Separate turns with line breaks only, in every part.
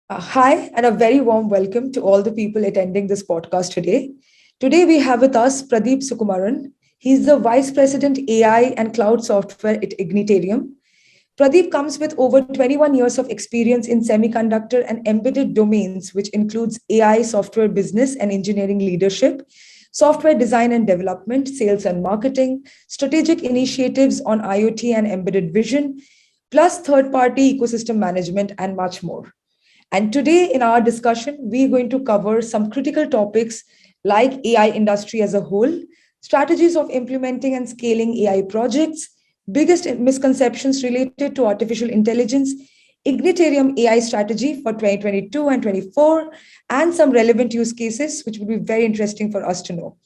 Hi, and a very warm welcome to all the people attending this podcast today. Today, we have with us Pradeep Sukumaran. He's the Vice President AI and Cloud Software at Ignitarium. Pradeep comes with over 21 years of experience in semiconductor and embedded domains, which includes AI, software business and engineering leadership, software design and development, sales and marketing, strategic initiatives on IoT and embedded vision, plus third party ecosystem management, and much more. And today in our discussion, we're going to cover some critical topics like AI industry as a whole, strategies of implementing and scaling AI projects, biggest misconceptions related to artificial intelligence, Ignitarium AI strategy for 2022 and 24, and some relevant use cases, which will be very interesting for us to know.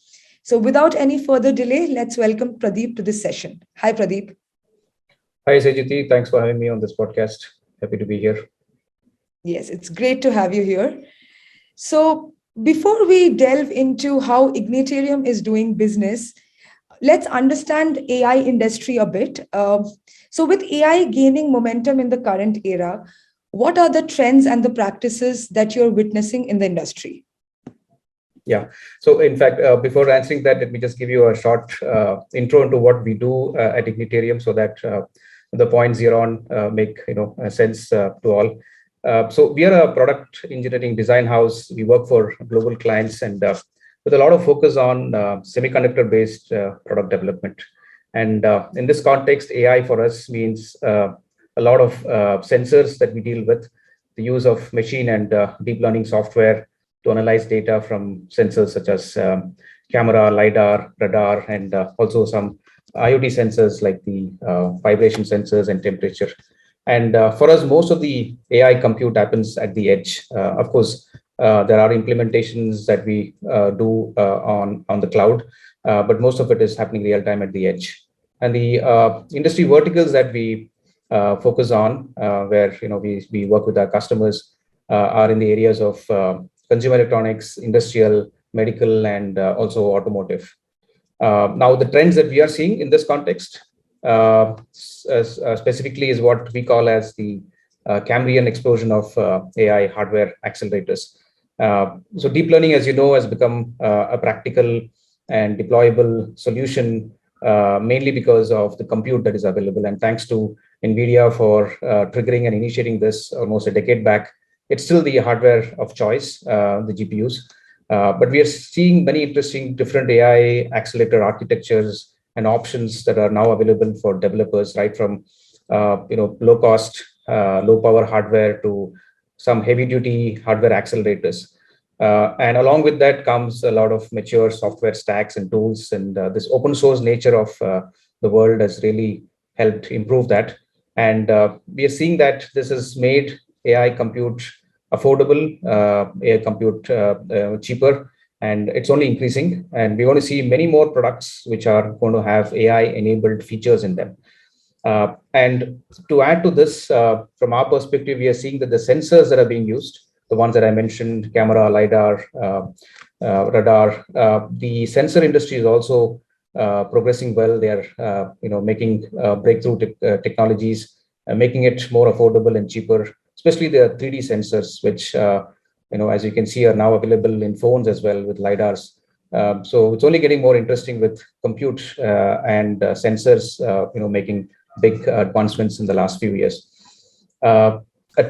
So without any further delay, let's welcome Pradeep to this session. Hi, Pradeep.
Hi, Sejiti. Thanks for having me on this podcast. Happy to be here.
Yes, it's great to have you here. So, before we delve into how Ignitarium is doing business, let's understand AI industry a bit. So, with AI gaining momentum in the current era, what are the trends and the practices that you're witnessing in the industry?
Yeah. So, in fact, before answering that, let me just give you a short intro into what we do at Ignitarium, so that the points you're on make sense to all. So, we are a product engineering design house. We work for global clients and with a lot of focus on semiconductor-based product development. And in this context, AI for us means a lot of sensors that we deal with, the use of machine and deep learning software to analyze data from sensors such as camera, LiDAR, radar, and also some IoT sensors like the vibration sensors and temperature. And for us, most of the AI compute happens at the edge. Of course, there are implementations that we do on the cloud, but most of it is happening real time at the edge. And the industry verticals that we focus on, where we work with our customers, are in the areas of consumer electronics, industrial, medical, and also automotive. Now, the trends that we are seeing in this context specifically is what we call as the Cambrian explosion of AI hardware accelerators. So deep learning, as you know, has become a practical and deployable solution, mainly because of the compute that is available. And thanks to NVIDIA for triggering and initiating this almost a decade back, it's still the hardware of choice, the GPUs. But we are seeing many interesting different AI accelerator architectures and options that are now available for developers, right from low cost, low power hardware to some heavy duty hardware accelerators. And along with that comes a lot of mature software stacks and tools. And this open source nature of the world has really helped improve that. And we are seeing that this has made AI compute affordable, AI compute cheaper, and it's only increasing. And we want to see many more products which are going to have AI enabled features in them. And to add to this, from our perspective, we are seeing that the sensors that are being used, the ones that I mentioned, camera, LiDAR, radar, the sensor industry is also progressing well. They are making breakthrough technologies, making it more affordable and cheaper, especially the 3D sensors, which as you can see, are now available in phones as well with LiDARs. So it's only getting more interesting with compute and sensors, making big advancements in the last few years. A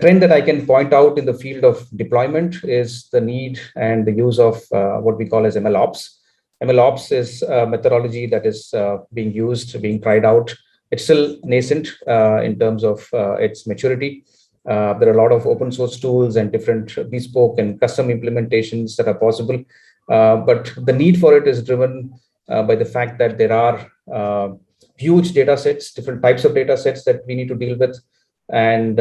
trend that I can point out in the field of deployment is the need and the use of what we call as MLOps. MLOps is a methodology that is being used, being tried out. It's still nascent in terms of its maturity. There are a lot of open source tools and different bespoke and custom implementations that are possible. But the need for it is driven by the fact that there are huge data sets, different types of data sets that we need to deal with. And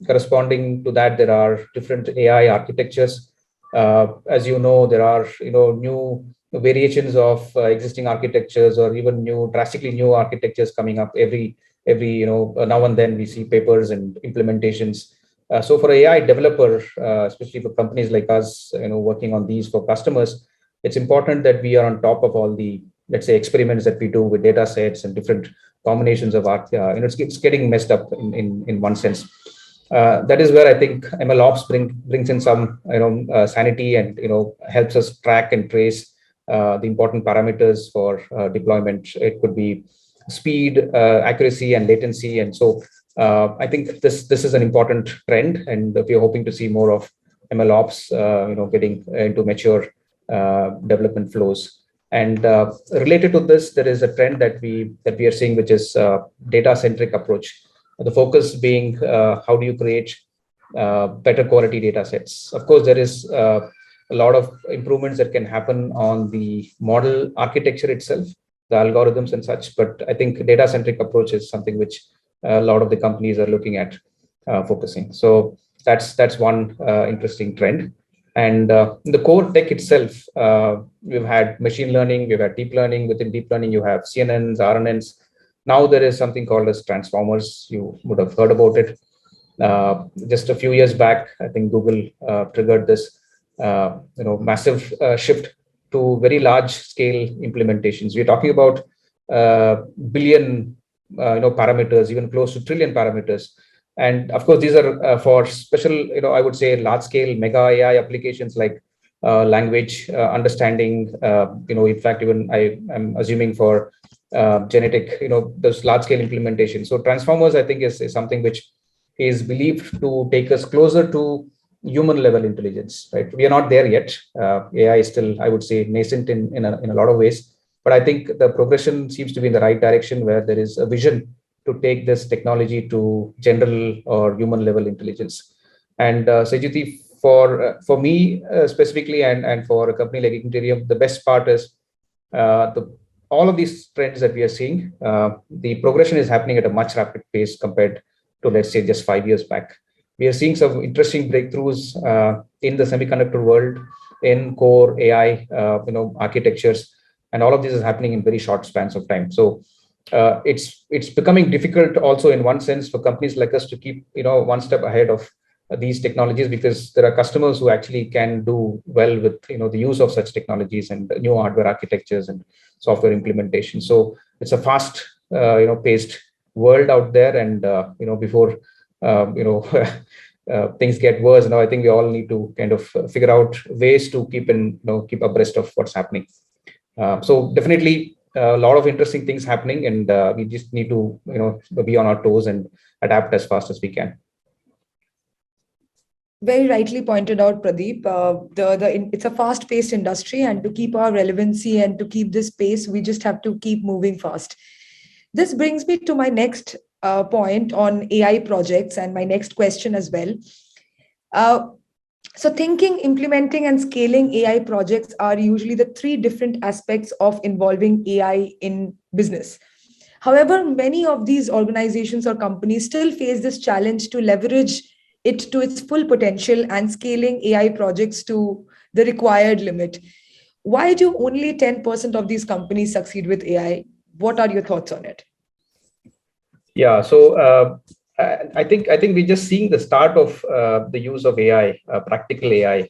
corresponding to that, there are different AI architectures. As you know, there are new variations of existing architectures, or even drastically new architectures coming up every now and then. We see papers and implementations. So for AI developer, especially for companies like us, working on these for customers, it's important that we are on top of all the, let's say, experiments that we do with data sets and different combinations of art. It's getting messed up in one sense. That is where I think MLOps brings in some sanity, and helps us track and trace the important parameters for deployment. It could be speed, accuracy, and latency, and so I think this is an important trend, and we are hoping to see more of MLOps, getting into mature development flows. And related to this, there is a trend that we are seeing, which is data centric approach. The focus being how do you create better quality data sets. Of course, there is a lot of improvements that can happen on the model architecture itself, the algorithms and such, but I think data centric approach is something which a lot of the companies are looking at focusing. So that's one interesting trend. And the core tech itself, we've had machine learning, we've had deep learning. Within deep learning, you have CNNs, RNNs. Now there is something called as transformers. You would have heard about it. Just a few years back, I think Google triggered this, massive shift to very large scale implementations. We're talking about billion, parameters, even close to trillion parameters. And of course, these are for special, I would say large scale mega AI applications like language understanding. In fact, even I'm assuming for genetic, those large scale implementations. So transformers, I think, is something which is believed to take us closer to human level intelligence. Right? We are not there yet. AI is still, I would say, nascent in a lot of ways. But I think the progression seems to be in the right direction, where there is a vision to take this technology to general or human level intelligence. And Sejiti, for me specifically, and for a company like Ignitarium, the best part is all of these trends that we are seeing. The progression is happening at a much rapid pace compared to, let's say, just 5 years back. We are seeing some interesting breakthroughs in the semiconductor world, in core AI, architectures, and all of this is happening in very short spans of time. So it's becoming difficult also in one sense for companies like us to keep one step ahead of these technologies, because there are customers who actually can do well with the use of such technologies and new hardware architectures and software implementation. So it's a fast paced world out there, and before things get worse, I think we all need to kind of figure out ways to keep abreast of what's happening. So definitely a lot of interesting things happening, and we just need to be on our toes and adapt as fast as we can.
Very rightly pointed out, Pradeep. It's a fast-paced industry, and to keep our relevancy and to keep this pace, we just have to keep moving fast. This brings me to my next point on AI projects, and my next question as well. So thinking, implementing, and scaling AI projects are usually the three different aspects of involving AI in business. However, many of these organizations or companies still face this challenge to leverage it to its full potential and scaling AI projects to the required limit. Why do only 10% of these companies succeed with AI? What are your thoughts on it?
Yeah, so I think we're just seeing the start of the use of AI, practical AI.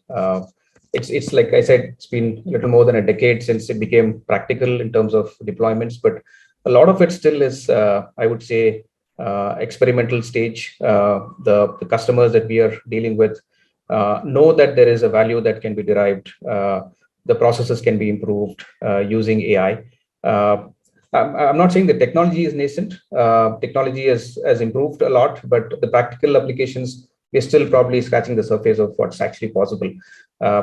It's like I said, it's been a little more than a decade since it became practical in terms of deployments, but a lot of it still is, I would say, experimental stage. The customers that we are dealing with know that there is a value that can be derived. The processes can be improved using AI. I'm not saying the technology is nascent. Technology has improved a lot, but the practical applications, we're still probably scratching the surface of what's actually possible.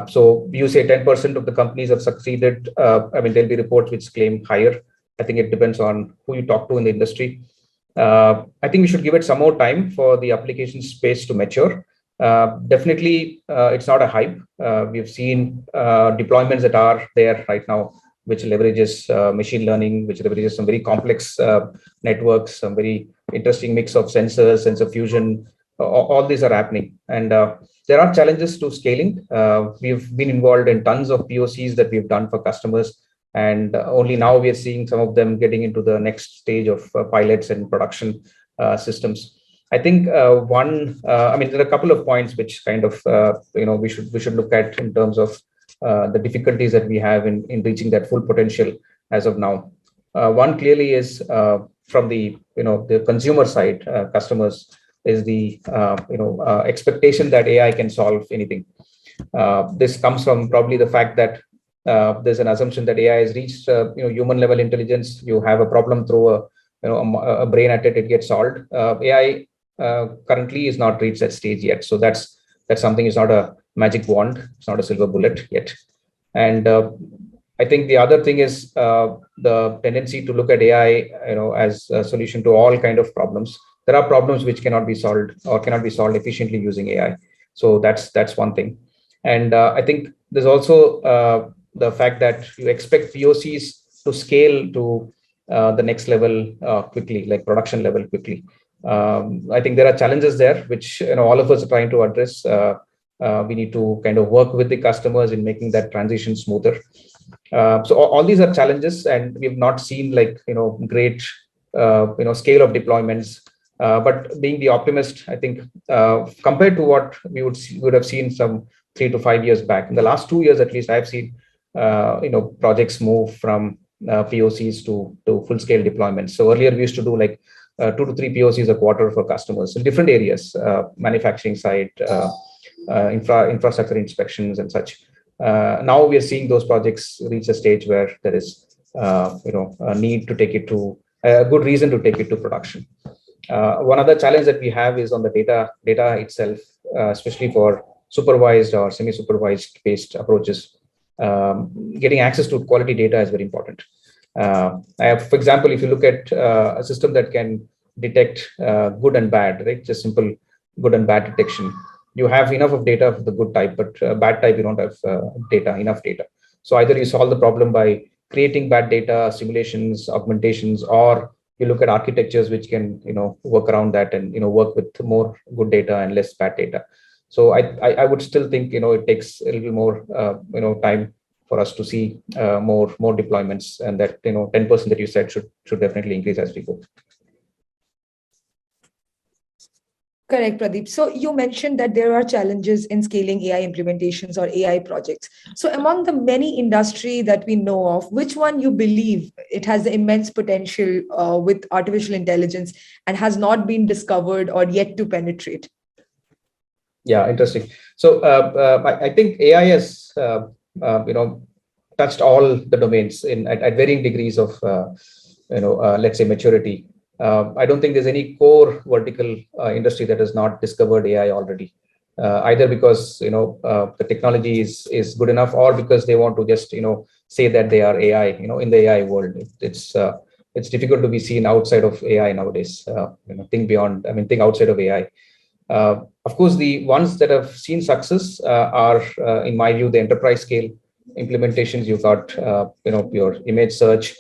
So you say 10% of the companies have succeeded. I mean, there'll be reports which claim higher. I think it depends on who you talk to in the industry. I think we should give it some more time for the application space to mature. Definitely, it's not a hype. We've seen deployments that are there right now, which leverages machine learning, which leverages some very complex networks, some very interesting mix of sensors, sensor fusion. All these are happening. And there are challenges to scaling. We've been involved in tons of POCs that we've done for customers. And only now we are seeing some of them getting into the next stage of pilots and production systems. I think there are a couple of points which kind of, we should look at in terms of the difficulties that we have in reaching that full potential as of now. One clearly is from the consumer side, customers. is the expectation that AI can solve anything. This comes from probably the fact that there's an assumption that AI has reached human level intelligence. You have a problem, throw a brain at it, it gets solved. AI currently is not reached that stage yet. So that's something. Is not a magic wand. It's not a silver bullet yet. And I think the other thing is the tendency to look at AI, as a solution to all kind of problems. There are problems which cannot be solved or cannot be solved efficiently using AI. So that's one thing. And I think there's also the fact that you expect POCs to scale to the next level quickly, like production level quickly. I think there are challenges there, which all of us are trying to address. We need to kind of work with the customers in making that transition smoother. So all these are challenges, and we've not seen great scale of deployments. But being the optimist, I think compared to what we would have seen some 3 to 5 years back, in the last 2 years at least, I've seen projects move from POCs to full scale deployments. So earlier we used to do like 2 to 3 POCs a quarter for customers in different areas, manufacturing side, infrastructure inspections and such. Now we are seeing those projects reach a stage where there is a need to take it to a good reason to take it to production. One other challenge that we have is on the data itself, especially for supervised or semi-supervised based approaches. Getting access to quality data is very important. For example, if you look at a system that can detect good and bad, right? Just simple good and bad detection. You have enough of data for the good type, but bad type, you don't have enough data. So either you solve the problem by creating bad data, simulations, augmentations, or you look at architectures which can work around that and work with more good data and less bad data. So I would still think it takes a little more time for us to see more deployments, and that 10% that you said should definitely increase as we go.
Correct, Pradeep. So you mentioned that there are challenges in scaling AI implementations or AI projects. So among the many industry that we know of, which one you believe it has the immense potential with artificial intelligence and has not been discovered or yet to penetrate?
Yeah, interesting. So I think AI has touched all the domains at varying degrees of let's say maturity. I don't think there's any core vertical industry that has not discovered AI already, either because the technology is good enough, or because they want to just say that they are AI. In the AI world, it's difficult to be seen outside of AI nowadays. Think outside of AI. Of course, the ones that have seen success are, in my view, the enterprise scale implementations. You've got your image search.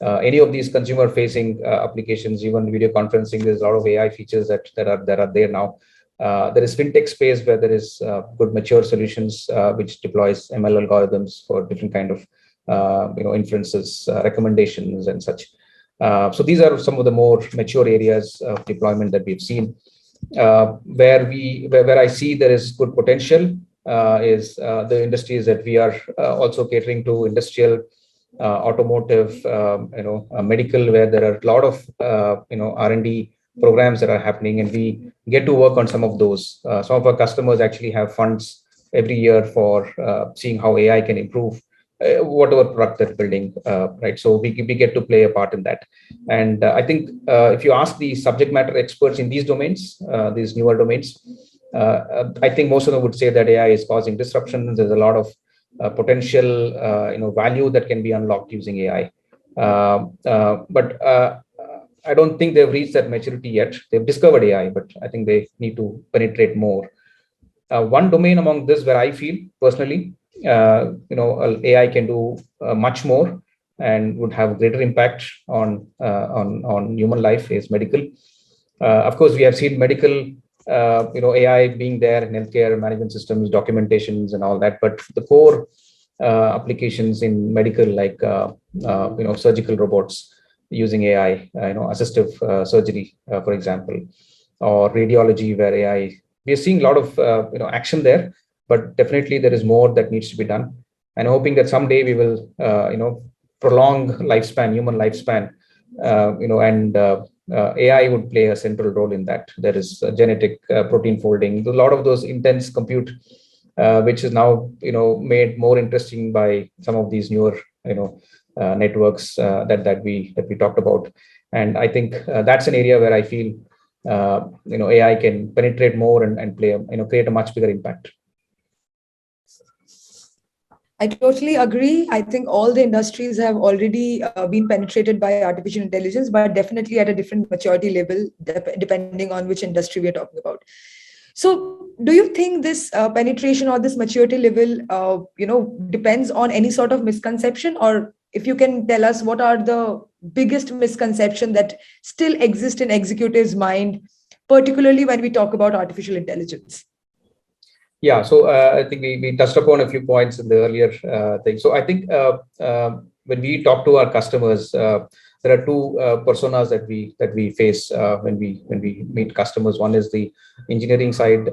Any of these consumer-facing applications, even video conferencing, there's a lot of AI features that are there now. There is fintech space where there is good mature solutions which deploys ML algorithms for different kind of inferences, recommendations, and such. So these are some of the more mature areas of deployment that we've seen. Where I see there is good potential is the industries that we are also catering to: industrial, automotive, medical, where there are a lot of R&D programs that are happening, and we get to work on some of those. Some of our customers actually have funds every year for seeing how AI can improve whatever product they're building, right? So we get to play a part in that. And I think if you ask the subject matter experts in these domains, these newer domains, I think most of them would say that AI is causing disruption. There's a lot of potential value that can be unlocked using AI. But I don't think they've reached that maturity yet. They've discovered AI, but I think they need to penetrate more. One domain among this where I feel personally, AI can do much more and would have greater impact on human life is medical. Of course, we have seen medical, AI being there in healthcare management systems, documentations, and all that. But the core applications in medical, like surgical robots using AI, assistive surgery, for example, or radiology, where AI, we are seeing a lot of action there. But definitely there is more that needs to be done. And hoping that someday we will, prolong lifespan, human lifespan, and AI would play a central role in that. There is genetic protein folding, a lot of those intense compute, which is now made more interesting by some of these newer networks that we talked about. And I think that's an area where I feel AI can penetrate more and play create a much bigger impact.
I totally agree. I think all the industries have already been penetrated by artificial intelligence, but definitely at a different maturity level, depending on which industry we are talking about. So, do you think this penetration or this maturity level, depends on any sort of misconception, or if you can tell us what are the biggest misconception that still exist in executives' mind, particularly when we talk about artificial intelligence?
Yeah, so I think we touched upon a few points in the earlier thing. So I think when we talk to our customers, there are two personas that we face when we meet customers. One is the engineering side,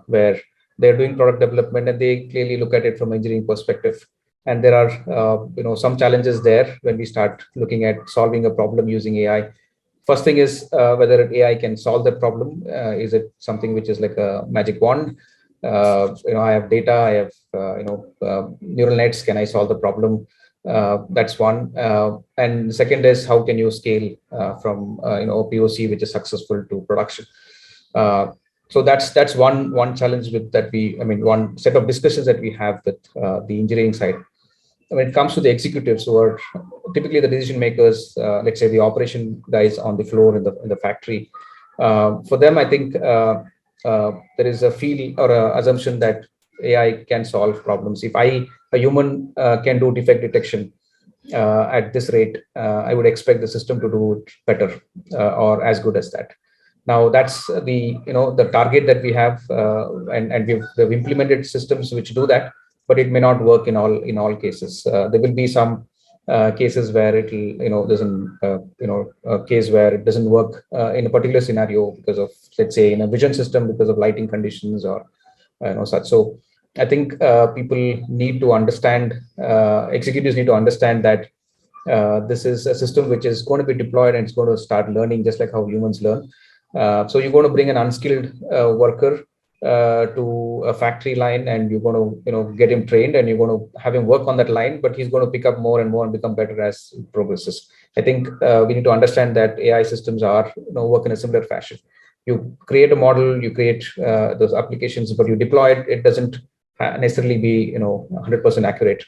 where they're doing product development and they clearly look at it from engineering perspective. And there are some challenges there when we start looking at solving a problem using AI. First thing is whether AI can solve that problem. Is it something which is like a magic wand? I have data, I have neural nets. Can I solve the problem? That's one. And second is how can you scale from a POC which is successful to production? So that's one challenge with that one set of discussions that we have with the engineering side. When it comes to the executives who are typically the decision makers, let's say the operation guys on the floor in the factory, for them, I think there is a feel or a assumption that AI can solve problems. If a human can do defect detection at this rate, I would expect the system to do it better or as good as that. Now that's the target that we have, and we've implemented systems which do that, but it may not work in all cases. There will be some cases where it'll there's a case where it doesn't work in a particular scenario because of, let's say, in a vision system, because of lighting conditions or such. So I think people need to understand, executives need to understand that this is a system which is going to be deployed and it's going to start learning just like how humans learn. So you're going to bring an unskilled worker to a factory line, and you're going to get him trained, and you're going to have him work on that line, but he's going to pick up more and more and become better as it progresses. I think we need to understand that AI systems are work in a similar fashion. You create a model, you create those applications, but you deploy it. It doesn't necessarily be 100% accurate,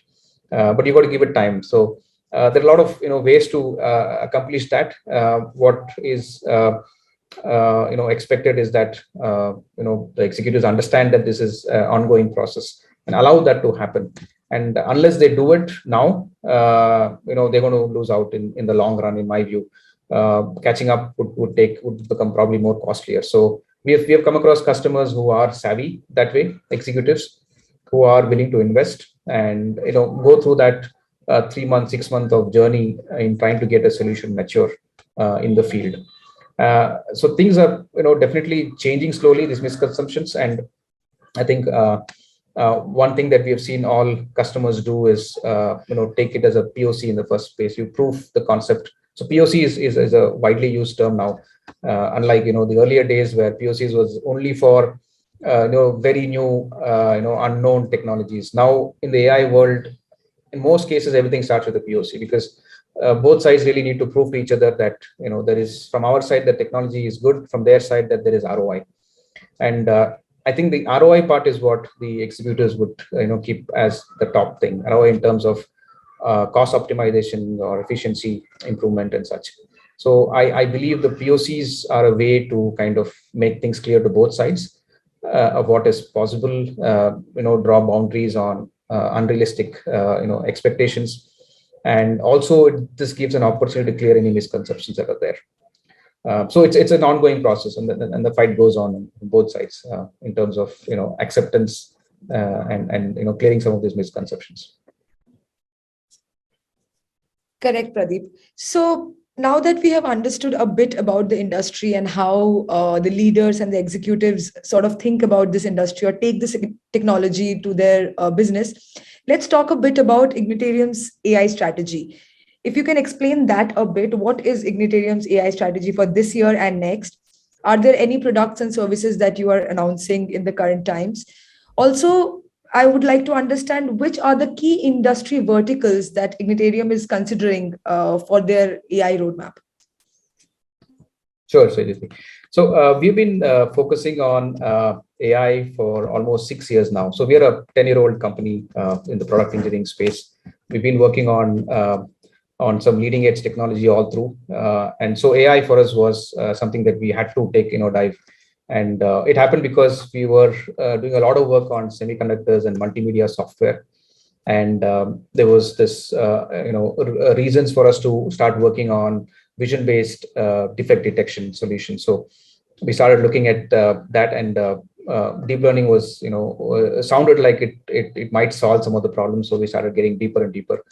but you got to give it time. So there are a lot of ways to accomplish that. What is expected is that the executives understand that this is an ongoing process and allow that to happen. And unless they do it now, they're going to lose out in the long run, in my view. Catching up would become probably more costlier. So we have come across customers who are savvy that way, executives who are willing to invest and go through that 3 months, 6 months of journey in trying to get a solution mature in the field. So things are definitely changing slowly, these misconceptions. And I think one thing that we have seen all customers do is take it as a POC in the first place. You prove the concept. So POC is a widely used term now, unlike the earlier days where POCs was only for very new unknown technologies. Now in the AI world, in most cases everything starts with a POC, because both sides really need to prove to each other that there is, from our side, the technology is good, from their side that there is ROI. And I think the ROI part is what the executives would keep as the top thing. ROI in terms of cost optimization or efficiency improvement and such. So I believe the POCs are a way to kind of make things clear to both sides of what is possible, draw boundaries on unrealistic expectations. And also this gives an opportunity to clear any misconceptions that are there. So it's an ongoing process, and the fight goes on both sides in terms of acceptance and clearing some of these misconceptions.
Correct, Pradeep. So now that we have understood a bit about the industry and how the leaders and the executives sort of think about this industry or take this technology to their business, let's talk a bit about Ignitarium's AI strategy. If you can explain that a bit, what is Ignitarium's AI strategy for this year and next? Are there any products and services that you are announcing in the current times? Also, I would like to understand which are the key industry verticals that Ignitarium is considering for their AI roadmap.
Sure, Sejati. So we've been focusing on AI for almost 6 years now. So we are a 10-year-old company in the product engineering space. We've been working on some leading edge technology all through, and so AI for us was something that we had to take dive. And it happened because we were doing a lot of work on semiconductors and multimedia software, and there was this reasons for us to start working on vision based defect detection solutions. So we started looking at that, and deep learning was sounded like it might solve some of the problems, so we started getting deeper and deeper.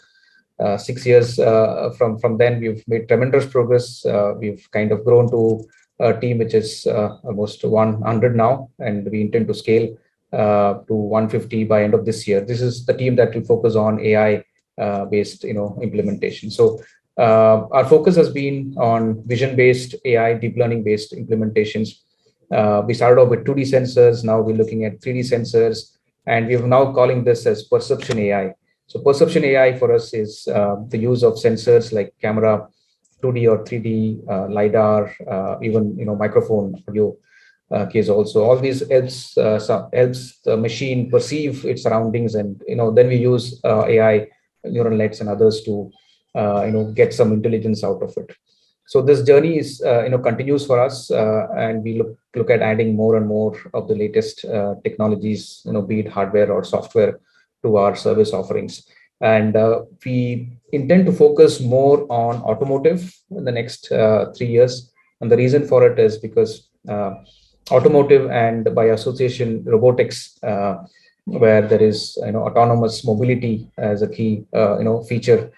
6 years from then, we've made tremendous progress. We've kind of grown to a team which is almost 100 now, and we intend to scale to 150 by end of this year. This is the team that will focus on AI based implementation. So our focus has been on vision based AI, deep learning based implementations. We started off with 2D sensors. Now we're looking at 3D sensors, and we're now calling this as perception AI. So perception AI for us is the use of sensors like camera, 2D or 3D, LiDAR, even microphone, audio case also. All these helps the machine perceive its surroundings, and then we use AI, neural nets, and others to get some intelligence out of it. So this journey is continues for us, and we look at adding more and more of the latest technologies, be it hardware or software, to our service offerings. And we intend to focus more on automotive in the next 3 years. And the reason for it is because automotive, and by association robotics, where there is autonomous mobility as a key feature,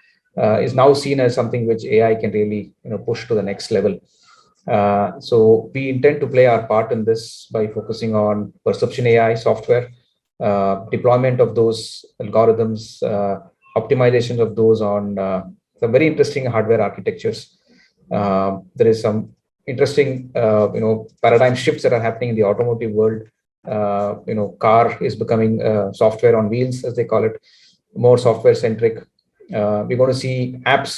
is now seen as something which AI can really push to the next level. So we intend to play our part in this by focusing on perception AI software, deployment of those algorithms, optimization of those on some very interesting hardware architectures. There is some interesting paradigm shifts that are happening in the automotive world. Car is becoming software on wheels, as they call it, more software centric. We're going to see apps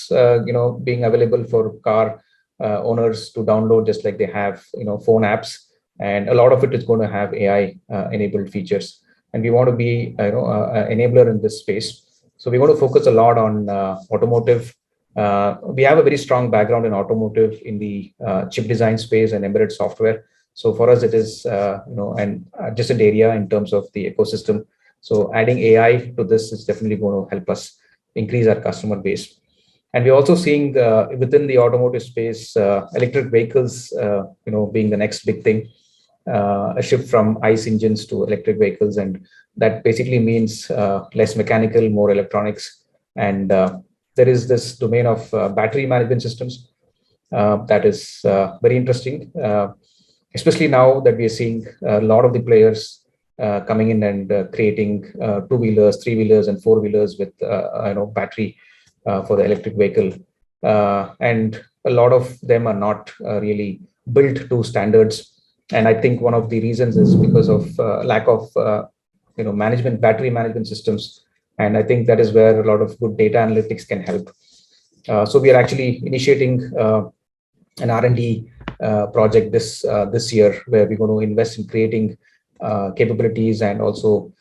being available for car owners to download, just like they have phone apps, and a lot of it is going to have AI enabled features, and we want to be an enabler in this space. So we want to focus a lot on automotive. We have a very strong background in automotive in the chip design space and embedded software. So for us, it is an adjacent area in terms of the ecosystem. So adding AI to this is definitely going to help us increase our customer base. And we're also seeing within the automotive space, electric vehicles, being the next big thing, a shift from ICE engines to electric vehicles, and that basically means less mechanical, more electronics. And there is this domain of battery management systems that is very interesting, especially now that we are seeing a lot of the players coming in and creating two-wheelers, three-wheelers, and four-wheelers with battery for the electric vehicle, and a lot of them are not really built to standards. And I think one of the reasons is because of lack of battery management systems. And I think that is where a lot of good data analytics can help. So we are actually initiating an R&D project this year, where we're going to invest in creating capabilities and also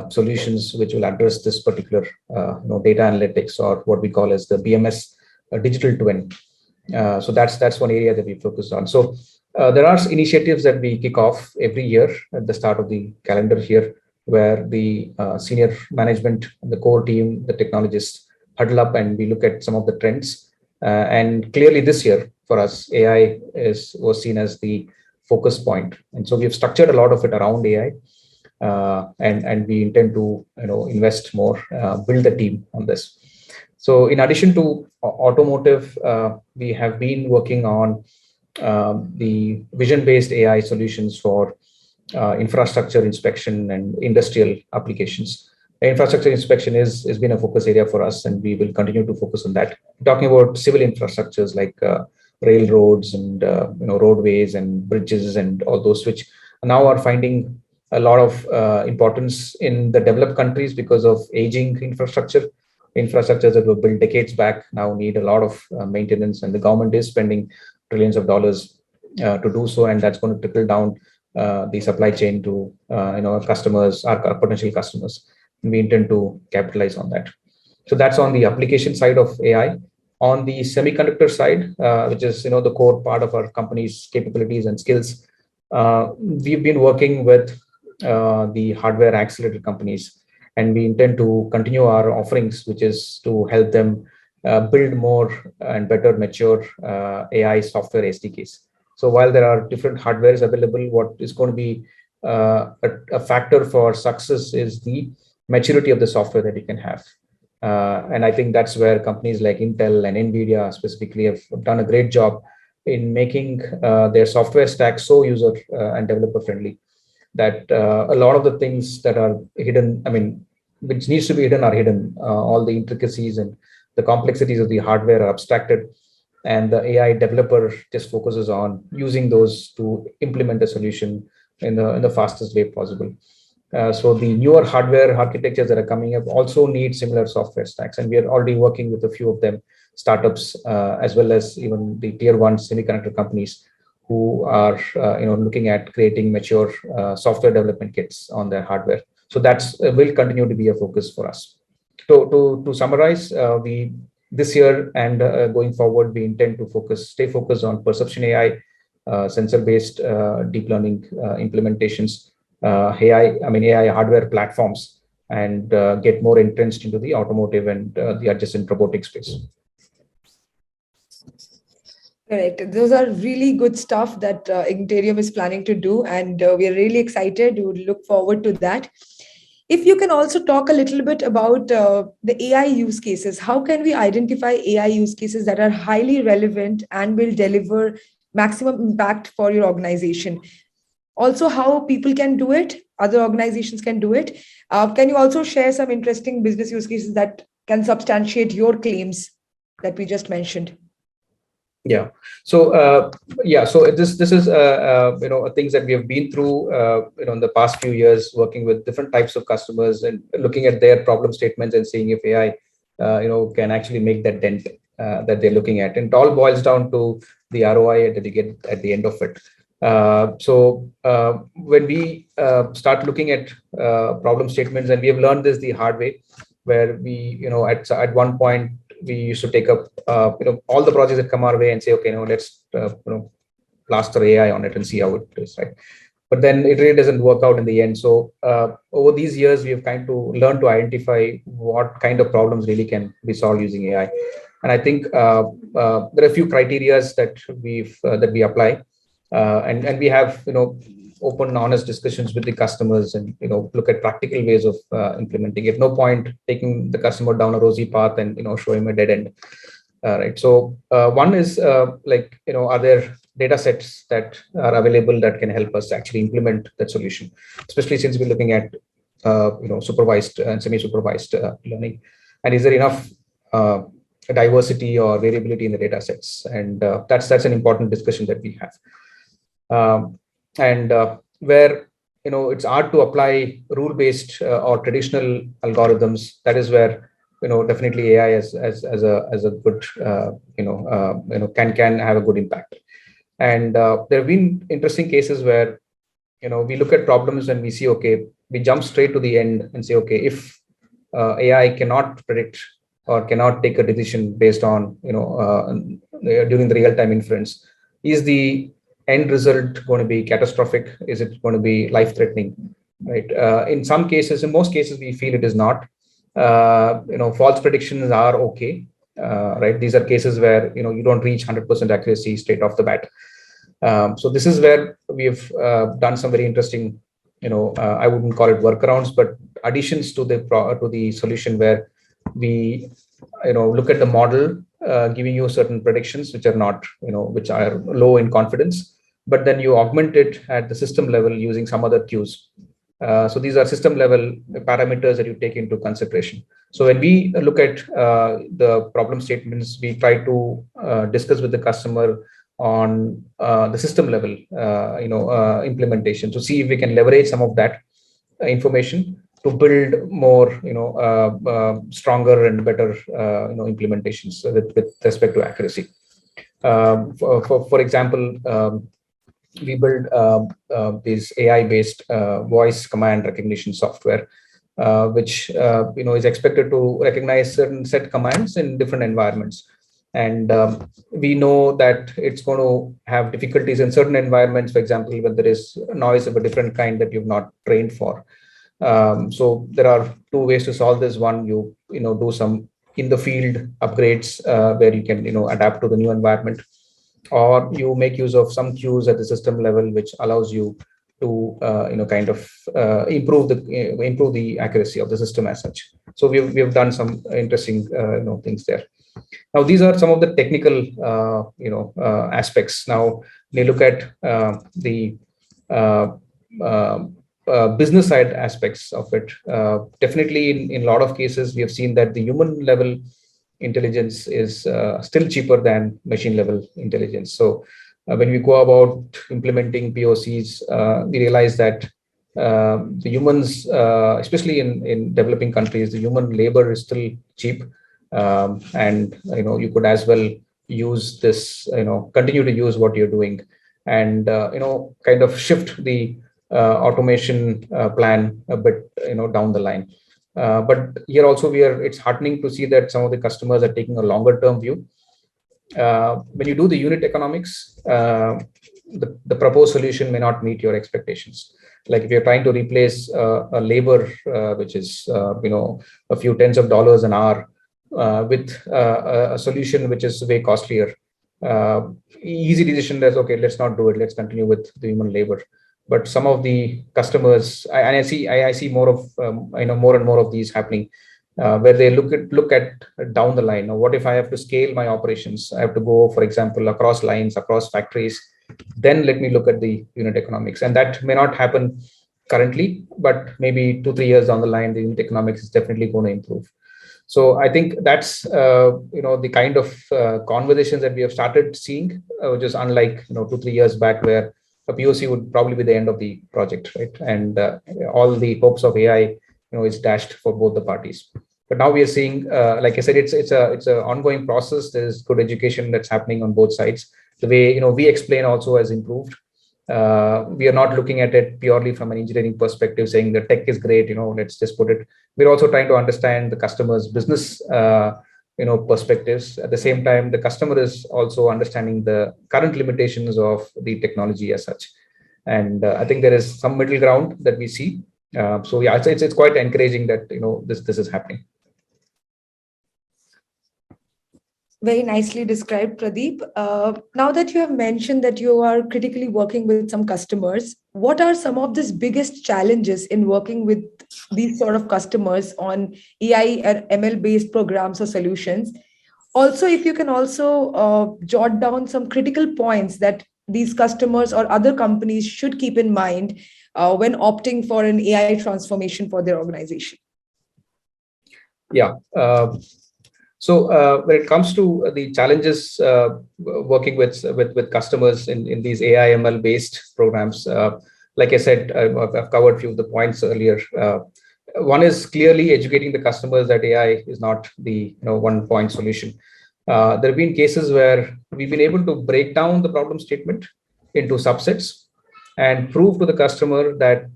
solutions which will address this particular data analytics, or what we call as the BMS digital twin. So that's one area that we focused on. So there are initiatives that we kick off every year at the start of the calendar year, where the senior management, the core team, the technologists huddle up and we look at some of the trends. And clearly this year for us, AI was seen as the focus point. And so we've structured a lot of it around AI. And we intend to invest more, build the team on this. So in addition to automotive, we have been working on the vision-based AI solutions for infrastructure inspection and industrial applications. Infrastructure inspection is been a focus area for us, and we will continue to focus on that. Talking about civil infrastructures like railroads and roadways and bridges and all those, which now are finding a lot of importance in the developed countries because of aging infrastructure. Infrastructures that were built decades back now need a lot of maintenance, and the government is spending trillions of dollars to do so, and that's going to trickle down the supply chain to customers, our potential customers. We intend to capitalize on that. So that's on the application side of AI. On the semiconductor side, which is the core part of our company's capabilities and skills, we've been working with the hardware accelerator companies, and we intend to continue our offerings, which is to help them build more and better mature AI software SDKs. So while there are different hardwares available, what is going to be a factor for success is the maturity of the software that you can have. And I think that's where companies like Intel and NVIDIA specifically have done a great job in making their software stack so user and developer friendly that a lot of the things that are hidden, which needs to be hidden, are hidden. All the intricacies and the complexities of the hardware are abstracted, and the AI developer just focuses on using those to implement a solution in the fastest way possible. So the newer hardware architectures that are coming up also need similar software stacks, and we are already working with a few of them, startups, as well as even the tier one semiconductor companies who are looking at creating mature software development kits on their hardware. So that's will continue to be a focus for us. To summarize, we this year and going forward, we intend to stay focused on perception AI, sensor-based deep learning implementations, AI hardware platforms, and get more entrenched into the automotive and the adjacent robotic space.
Correct. Those are really good stuff that Ignitarium is planning to do, and we are really excited. We would look forward to that. If you can also talk a little bit about the AI use cases, how can we identify AI use cases that are highly relevant and will deliver maximum impact for your organization? Also, how people can do it, other organizations can do it. Can you also share some interesting business use cases that can substantiate your claims that we just mentioned?
Yeah. So So this is things that we have been through in the past few years, working with different types of customers and looking at their problem statements and seeing if AI can actually make that dent that they're looking at. And it all boils down to the ROI that you get at the end of it. When we start looking at problem statements, and we have learned this the hard way, where we at one point we used to take up all the projects that come our way and say, okay, let's plaster AI on it and see how it is, right? But then it really doesn't work out in the end. So over these years, we have kind of learned to identify what kind of problems really can be solved using AI. And I think there are a few criterias that we apply, and we have open, honest discussions with the customers, and look at practical ways of implementing it. No point taking the customer down a rosy path and show him a dead end. Right. So one is are there data sets that are available that can help us actually implement that solution, especially since we're looking at supervised and semi-supervised learning, and is there enough diversity or variability in the data sets? And that's an important discussion that we have. Where it's hard to apply rule-based or traditional algorithms, that is where definitely AI as a good can have a good impact. And there have been interesting cases where we look at problems and we see, okay, we jump straight to the end and say, okay, if AI cannot predict or cannot take a decision based on during the real-time inference, is the end result going to be catastrophic? Is it going to be life-threatening? Right. In some cases, in most cases, we feel it is not. False predictions are okay. Right. These are cases where you don't reach 100% accuracy straight off the bat. So this is where we have done some very interesting, I wouldn't call it workarounds, but additions to the solution, where we look at the model giving you certain predictions which are not which are low in confidence, but then you augment it at the system level using some other cues. So these are system level parameters that you take into consideration. So when we look at the problem statements, we try to discuss with the customer on the system level, implementation, to see if we can leverage some of that information to build more, stronger and better, implementations with respect to accuracy. For example, we build this AI-based voice command recognition software, which is expected to recognize certain set commands in different environments. And we know that it's going to have difficulties in certain environments. For example, when there is noise of a different kind that you've not trained for. So there are two ways to solve this. One, you do some in the field upgrades where you can adapt to the new environment, or you make use of some cues at the system level, which allows you to kind of improve the accuracy of the system as such. So we've done some interesting things there. Now these are some of the technical aspects. Now when you look at the uh, uh, business side aspects of it, definitely in a lot of cases we have seen that the human level intelligence is still cheaper than machine level intelligence. So when we go about implementing POCs, we realize that the humans, especially in developing countries, the human labor is still cheap, and you could as well use this, continue to use what you're doing, and kind of shift the automation plan a bit, down the line. But here also it's heartening to see that some of the customers are taking a longer term view. When you do the unit economics, the proposed solution may not meet your expectations. Like if you're trying to replace a labor, which is a few tens of dollars an hour, with a solution which is way costlier, easy decision is okay, let's not do it, let's continue with the human labor. But some of the customers, I see more of more and more of these happening, where they look at down the line. Now, what if I have to scale my operations? I have to go, for example, across lines, across factories. Then let me look at the unit economics, and that may not happen currently, but maybe 2-3 years down the line, the unit economics is definitely going to improve. So I think that's the kind of conversations that we have started seeing, which is unlike 2-3 years back, where a POC would probably be the end of the project, right? And all the hopes of AI, is dashed for both the parties. But now we are seeing, like I said, it's a ongoing process. There's good education that's happening on both sides. The way we explain also has improved. We are not looking at it purely from an engineering perspective, saying the tech is great, let's just put it. We're also trying to understand the customer's business, perspectives. At the same time, the customer is also understanding the current limitations of the technology as such. And I think there is some middle ground that we see. So yeah, it's quite encouraging that this is happening.
Very nicely described, Pradeep. Now that you have mentioned that you are critically working with some customers, what are some of the biggest challenges in working with these sort of customers on AI and ML based programs or solutions? Also, if you can also jot down some critical points that these customers or other companies should keep in mind when opting for an AI transformation for their organization.
Yeah. So when it comes to the challenges working with customers in these AI ML based programs, like I said, I've covered a few of the points earlier. One is clearly educating the customers that AI is not the one point solution. There have been cases where we've been able to break down the problem statement into subsets and prove to the customer that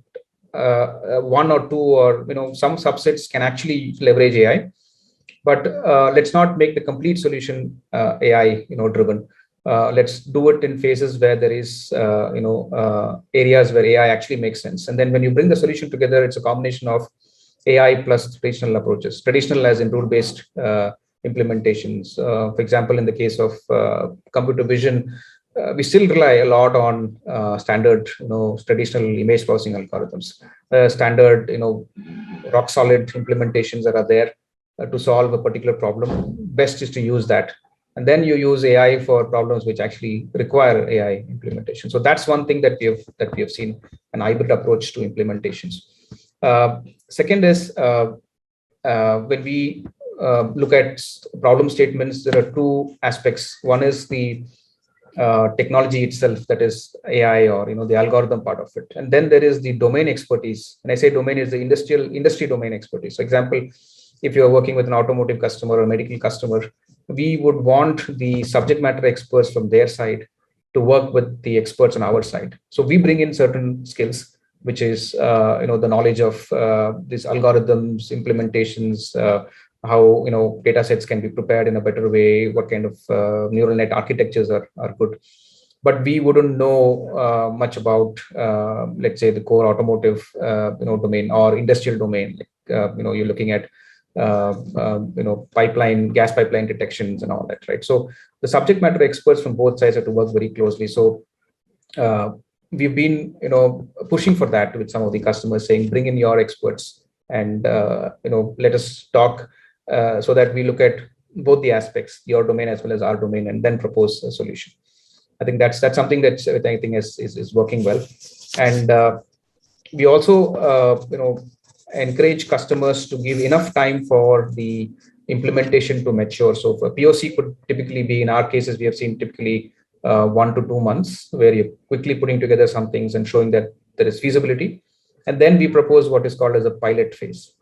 one or two or some subsets can actually leverage AI. But let's not make the complete solution AI driven. Let's do it in phases where there is areas where AI actually makes sense. And then when you bring the solution together, it's a combination of AI plus traditional approaches. Traditional as in rule-based implementations. For example, in the case of computer vision, we still rely a lot on standard, traditional image processing algorithms. Standard, rock solid implementations that are there to solve a particular problem. Best is to use that. and then you use AI for problems which actually require AI implementation. So that's one thing that we have seen, an hybrid approach to implementations. uh, Second is, when we look at problem statements, there are two aspects. One is the technology itself, that is AI, or the algorithm part of it, and then there is the domain expertise. When I say domain, is the industry domain expertise. So example, if you are working with an automotive customer or medical customer, we would want the subject matter experts from their side to work with the experts on our side. So we bring in certain skills, which is the knowledge of these algorithms, implementations, how data sets can be prepared in a better way, what kind of neural net architectures are good. But we wouldn't know much about, let's say, the core automotive domain or industrial domain. Like, you're looking at gas pipeline detections and all that, right? So the subject matter experts from both sides have to work very closely. So uh, we've been pushing for that with some of the customers, saying bring in your experts, and let us talk, so that we look at both the aspects, your domain as well as our domain, and then propose a solution. I think that's something that I think is working well. And we also encourage customers to give enough time for the implementation to mature. So for POC could typically be, in our cases, we have seen typically 1 to 2 months, where you're quickly putting together some things and showing that there is feasibility. And then we propose what is called as a pilot phase.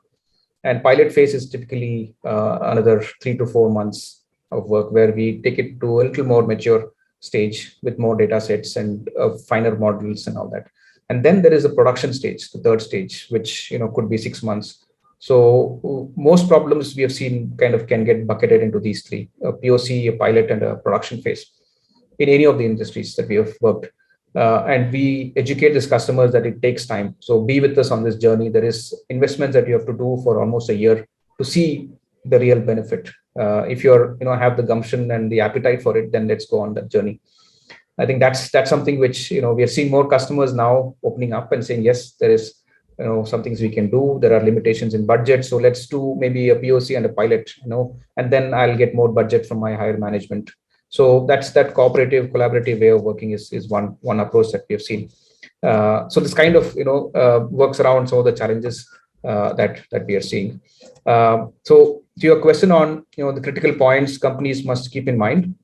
And pilot phase is typically another 3 to 4 months of work, where we take it to a little more mature stage with more data sets and finer models and all that. And then there is a production stage, the third stage, which could be 6 months. So most problems we have seen kind of can get bucketed into these three: a POC, a pilot, and a production phase in any of the industries that we have worked. And we educate these customers that it takes time. So be with us on this journey. There is investments that you have to do for almost a year to see the real benefit. If you're have the gumption and the appetite for it, then let's go on that journey. I think that's something which we are seeing more customers now opening up and saying, yes, there is some things we can do. There are limitations in budget, so let's do maybe a POC and a pilot, and then I'll get more budget from my higher management. So that's that cooperative, collaborative way of working is one approach that we have seen. So this kind of works around some of the challenges that we are seeing. So to your question on the critical points companies must keep in mind,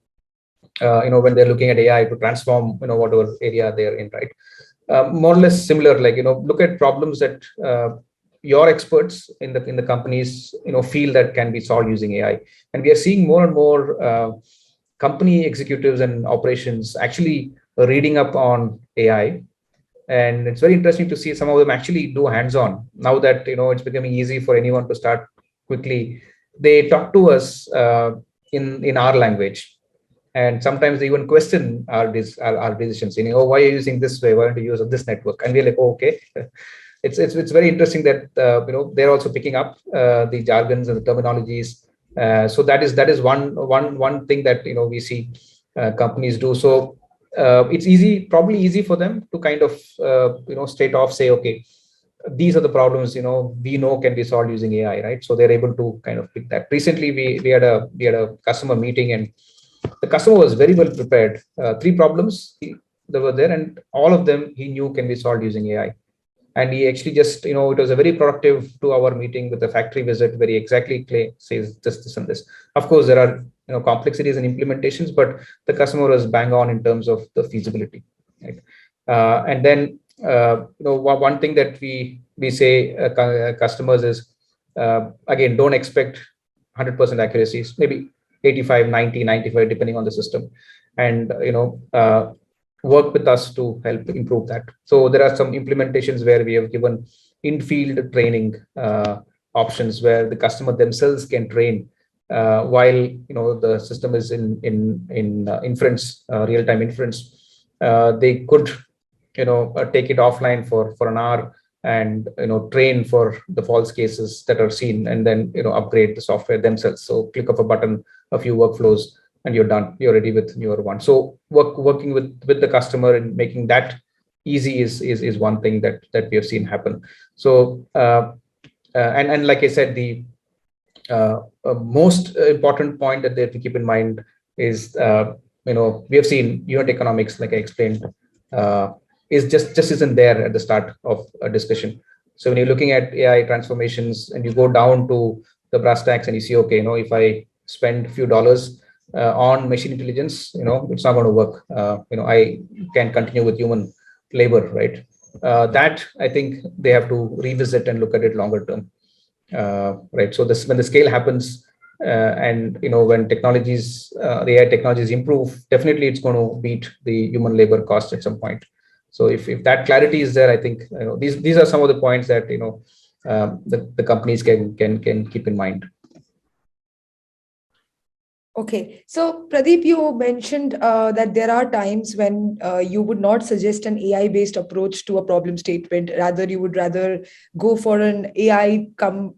when they're looking at AI to transform whatever area they're in, right? More or less similar, like look at problems that your experts in the companies feel that can be solved using AI. And we are seeing more and more company executives and operations actually reading up on AI. And it's very interesting to see some of them actually do hands-on now that it's becoming easy for anyone to start quickly. They talk to us in our language, and sometimes they even question our decisions, saying, oh, why are you using this way, why don't you use this network? And we're like, oh, okay. It's very interesting that they're also picking up the jargons and the terminologies. So that is one thing that we see companies do. So it's probably easy for them to kind of straight off say, okay, these are the problems we know can be solved using AI, right? So they're able to kind of pick that. Recently, we had a customer meeting, and the customer was very well prepared. Three problems that were there, and all of them he knew can be solved using AI. And he actually just it was a very productive 2 hour meeting with a factory visit, where he exactly says this and this. Of course, there are complexities and implementations, but the customer was bang on in terms of the feasibility, right? And then one thing that we say customers is, again, don't expect 100% accuracies, maybe 85, 90, 95, depending on the system. And work with us to help improve that. So there are some implementations where we have given in-field training options, where the customer themselves can train while the system is in inference, real-time inference. They could take it offline for an hour, and train for the false cases that are seen, and then upgrade the software themselves. So click of a button, a few workflows, and you're done. You're ready with newer one. So working with the customer and making that easy is one thing that we have seen happen. So and like I said, the most important point that they have to keep in mind is, we have seen unit economics, like I explained, uh, is just isn't there at the start of a discussion. So when you're looking at AI transformations and you go down to the brass tacks and you see, okay, if I spend a few dollars on machine intelligence, it's not going to work. I can continue with human labor, right? That I think they have to revisit and look at it longer term, right? So this, when the scale happens, and when the AI technologies improve, definitely it's going to beat the human labor cost at some point. So if that clarity is there, I think these are some of the points that the companies can keep in mind.
Okay, so Pradeep, you mentioned that there are times when you would not suggest an AI-based approach to a problem statement. Rather, you would rather go for an AI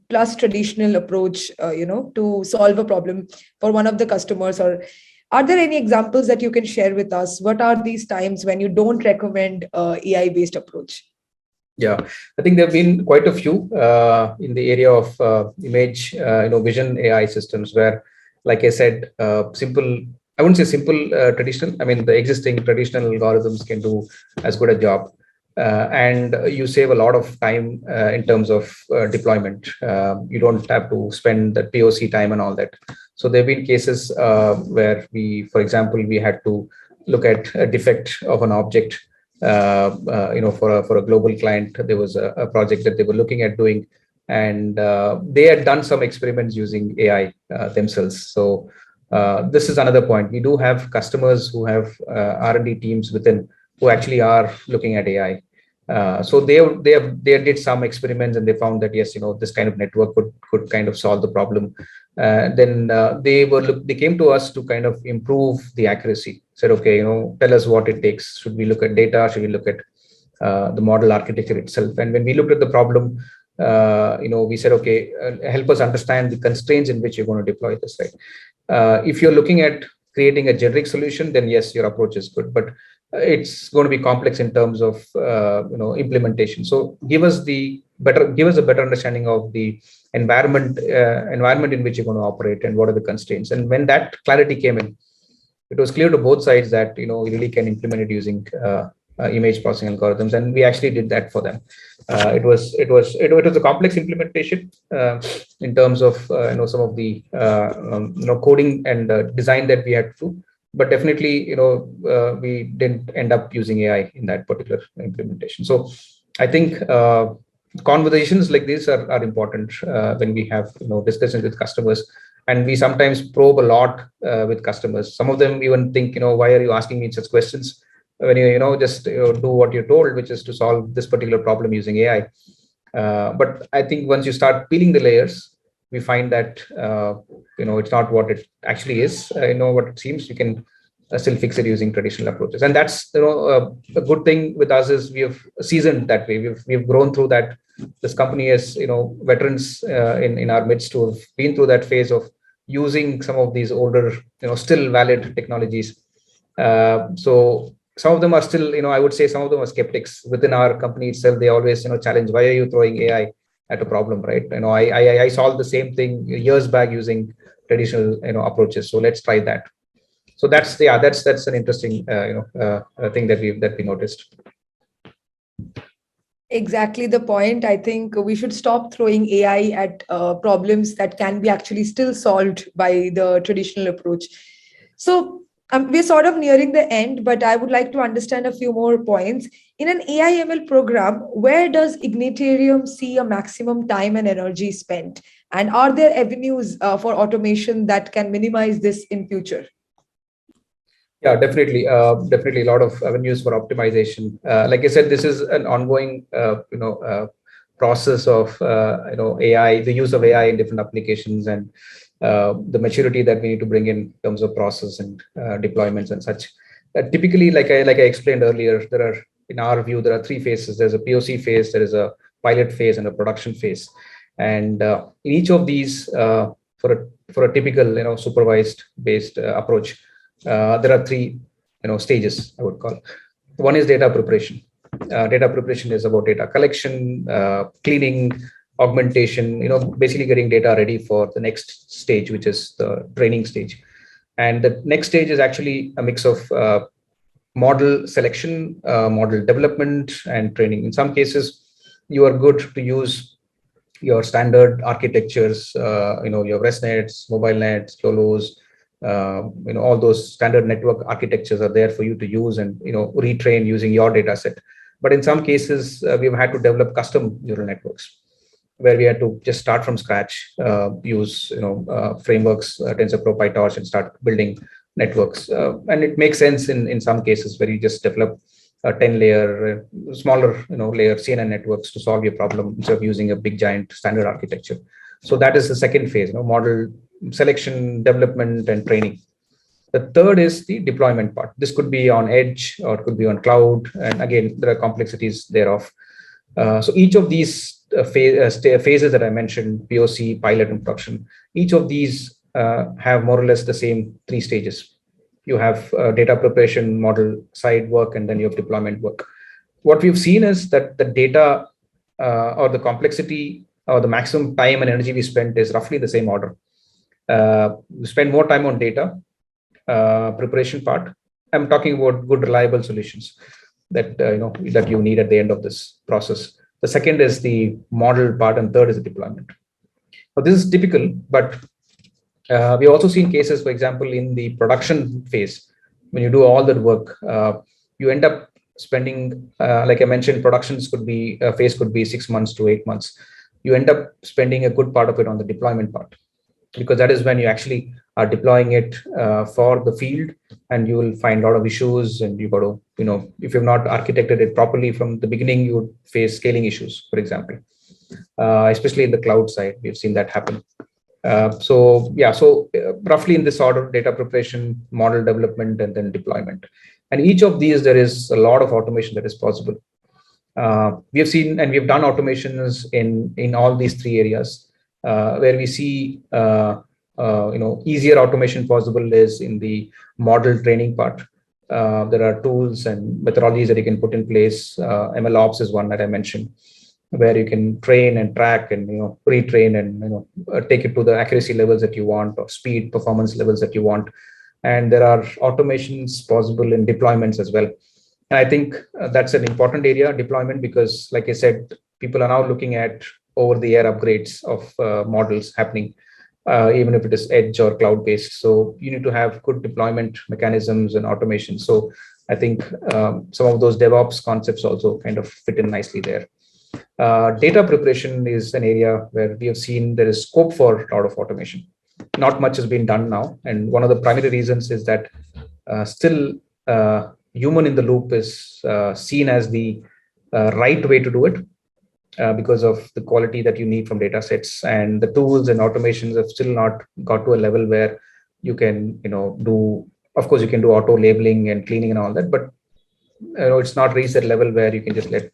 plus traditional approach, to solve a problem for one of the customers. Or are there any examples that you can share with us? What are these times when you don't recommend AI-based approach?
Yeah, I think there have been quite a few in the area of image, vision AI systems where, like I said, simple. I wouldn't say simple traditional. I mean, the existing traditional algorithms can do as good a job, and you save a lot of time in terms of deployment. You don't have to spend the POC time and all that. So there have been cases where for example, we had to look at a defect of an object. For a global client, there was a project that they were looking at doing, and they had done some experiments using AI themselves. So this is another point. We do have customers who have R&D teams within who actually are looking at AI. So they did some experiments and they found that yes, this kind of network could kind of solve the problem. Then they came to us to kind of improve the accuracy. Said, okay, tell us what it takes. Should we look at data? Should we look at the model architecture itself? And when we looked at the problem, we said, okay, help us understand the constraints in which you're going to deploy this, right? If you're looking at creating a generic solution, then yes, your approach is good, but it's going to be complex in terms of implementation. So give us a better understanding of the environment in which you're going to operate and what are the constraints. And when that clarity came in, it was clear to both sides that you really can implement it using image processing algorithms, and we actually did that for them. It was a complex implementation in terms of some of the coding and design that we had to do, but definitely we didn't end up using AI in that particular implementation. So I think conversations like this are important when we have discussions with customers, and we sometimes probe a lot with customers. Some of them even think, why are you asking me such questions when just do what you're told, which is to solve this particular problem using AI. But I think once you start peeling the layers, we find that it's not what it actually is. What it seems. You can still fix it using traditional approaches, and that's a good thing with us is we have seasoned that way. We've grown through that. This company has veterans in our midst who have been through that phase of using some of these older still valid technologies. So some of them are still, I would say some of them are skeptics within our company itself. They always challenge, why are you throwing AI at a problem, right? I solved the same thing years back using traditional approaches, so let's try that. So that's an interesting thing that we noticed.
Exactly the point. I think we should stop throwing AI at problems that can be actually still solved by the traditional approach. So we're sort of nearing the end, but I would like to understand a few more points. In an AI ML program, where does Ignitarium see a maximum time and energy spent? And are there avenues for automation that can minimize this in future?
Yeah, definitely. Definitely a lot of avenues for optimization. Like I said, this is an ongoing, process of, AI, the use of AI in different applications, and the maturity that we need to bring in terms of process and deployments and such. Typically, like I explained earlier, in our view, there are three phases. There's a POC phase, there is a pilot phase, and a production phase. And in each of these, for a typical, supervised based approach, there are three stages, I would call. One is data preparation. Data preparation is about data collection, cleaning, augmentation, basically getting data ready for the next stage, which is the training stage. And the next stage is actually a mix of model selection, model development, and training. In some cases, you are good to use your standard architectures, your REST nets, mobile nets, YOLOs, all those standard network architectures are there for you to use and, retrain using your data set. But in some cases, we've had to develop custom neural networks where we had to just start from scratch, use, frameworks, TensorFlow, PyTorch, and start building networks. And it makes sense in some cases where you just develop a 10 layer, smaller, layer CNN networks to solve your problem instead of using a big giant standard architecture. So that is the second phase, model selection, development, and training. The third is the deployment part. This could be on edge or it could be on cloud. And again, there are complexities thereof. So each of these phases that I mentioned, POC, pilot, and production, each of these have more or less the same three stages. You have data preparation, model side work, and then you have deployment work. What we've seen is that the data or the complexity or the maximum time and energy we spent is roughly the same order. We spend more time on data preparation part. I'm talking about good, reliable solutions that that you need at the end of this process. The second is the model part, and third is the deployment. Now, this is typical, but we've also seen cases, for example, in the production phase, when you do all that work, you end up spending, like I mentioned, productions could be, phase could be 6 months to 8 months. You end up spending a good part of it on the deployment part, because that is when you actually are deploying it for the field, and you will find a lot of issues, and you got to, if you've not architected it properly from the beginning, you would face scaling issues, for example, especially in the cloud side. We've seen that happen. So roughly in this order: data preparation, model development, and then deployment. And each of these, there is a lot of automation that is possible. We have seen and we have done automations in all these three areas. Where we see easier automation possible is in the model training part. There are tools and methodologies that you can put in place. MLOps is one that I mentioned, where you can train and track and retrain and take it to the accuracy levels that you want, or speed performance levels that you want. And there are automations possible in deployments as well. And I think that's an important area, deployment, because like I said, people are now looking at over-the-air upgrades of models happening, even if it is edge or cloud-based. So you need to have good deployment mechanisms and automation. So I think some of those DevOps concepts also kind of fit in nicely there. Data preparation is an area where we have seen there is scope for a lot of automation. Not much has been done now. And one of the primary reasons is that still human in the loop is seen as the right way to do it. Because of the quality that you need from data sets, and the tools and automations have still not got to a level where you can, do, of course, you can do auto labeling and cleaning and all that, but it's not reached that level where you can just let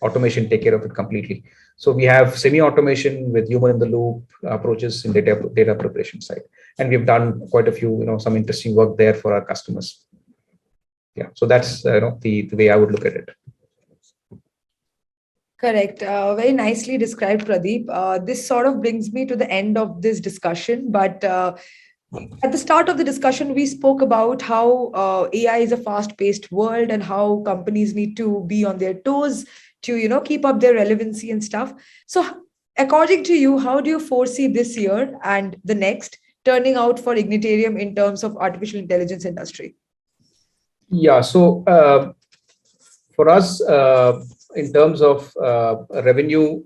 automation take care of it completely. So we have semi-automation with human in the loop approaches in data preparation side, and we've done quite a few, some interesting work there for our customers. Yeah, so that's the way I would look at it.
Correct. Very nicely described, Pradeep. This sort of brings me to the end of this discussion. But at the start of the discussion, we spoke about how AI is a fast-paced world and how companies need to be on their toes to, keep up their relevancy and stuff. So, according to you, how do you foresee this year and the next turning out for Ignitarium in terms of artificial intelligence industry?
Yeah. So for us, in terms of revenue,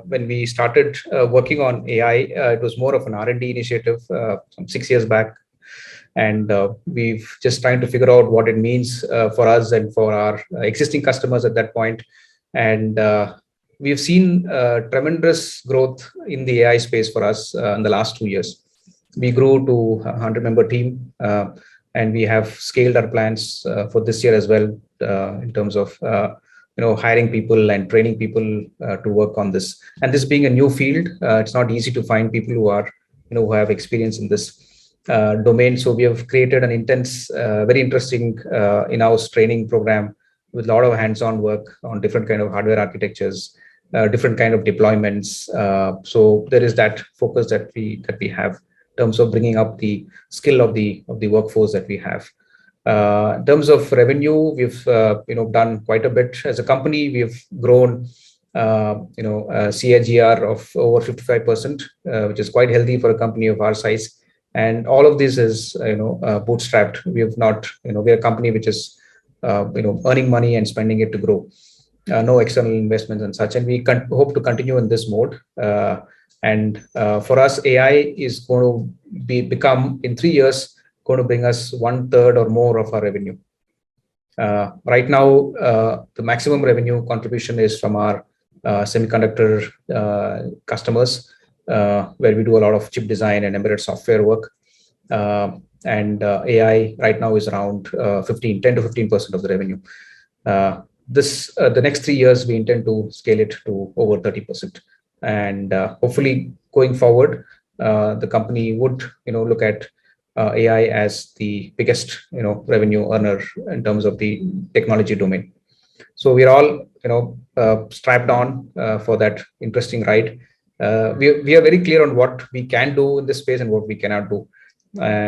when we started working on AI, it was more of an R&D initiative some 6 years back. And we've just trying to figure out what it means for us and for our existing customers at that point. And we've seen tremendous growth in the AI space for us in the last 2 years. We grew to a 100-member team, and we have scaled our plans for this year as well in terms of hiring people and training people to work on this. And this being a new field, it's not easy to find people who are who have experience in this domain. So we have created an intense, very interesting in-house training program with a lot of hands-on work on different kind of hardware architectures, different kind of deployments. So there is that focus that we have. terms of bringing up the skill of the workforce that we have. In terms of revenue, we've done quite a bit as a company. We've grown CAGR of over 55%, which is quite healthy for a company of our size. And all of this is bootstrapped. We have not, we're a company which is earning money and spending it to grow. No external investments and such, and we hope to continue in this mode. For us, AI is going to become in 3 years going to bring us 1/3 or more of our revenue. Right now, the maximum revenue contribution is from our semiconductor customers, where we do a lot of chip design and embedded software work. AI right now is around 10 to 15% of the revenue. The next 3 years, we intend to scale it to over 30%. And hopefully going forward, the company would look at AI as the biggest revenue earner in terms of the technology domain. So we're all strapped on for that interesting ride. We are very clear on what we can do in this space and what we cannot do.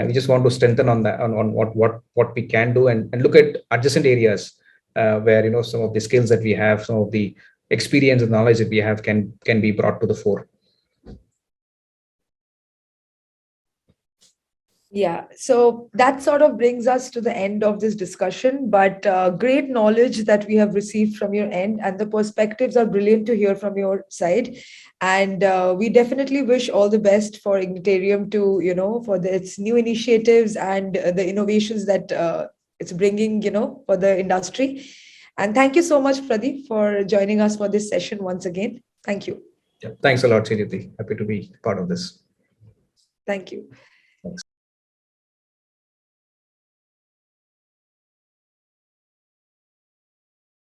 We just want to strengthen on that, on what we can do, and look at adjacent areas where some of the skills that we have, some of the experience and knowledge that we have can be brought to the fore.
Yeah, so that sort of brings us to the end of this discussion, but great knowledge that we have received from your end, and the perspectives are brilliant to hear from your side. And we definitely wish all the best for Ignitarium to, for its new initiatives and the innovations that it's bringing, for the industry. And thank you so much, Pradeep, for joining us for this session once again. Thank you.
Yeah, thanks a lot, Srijati. Happy to be part of this.
Thank you.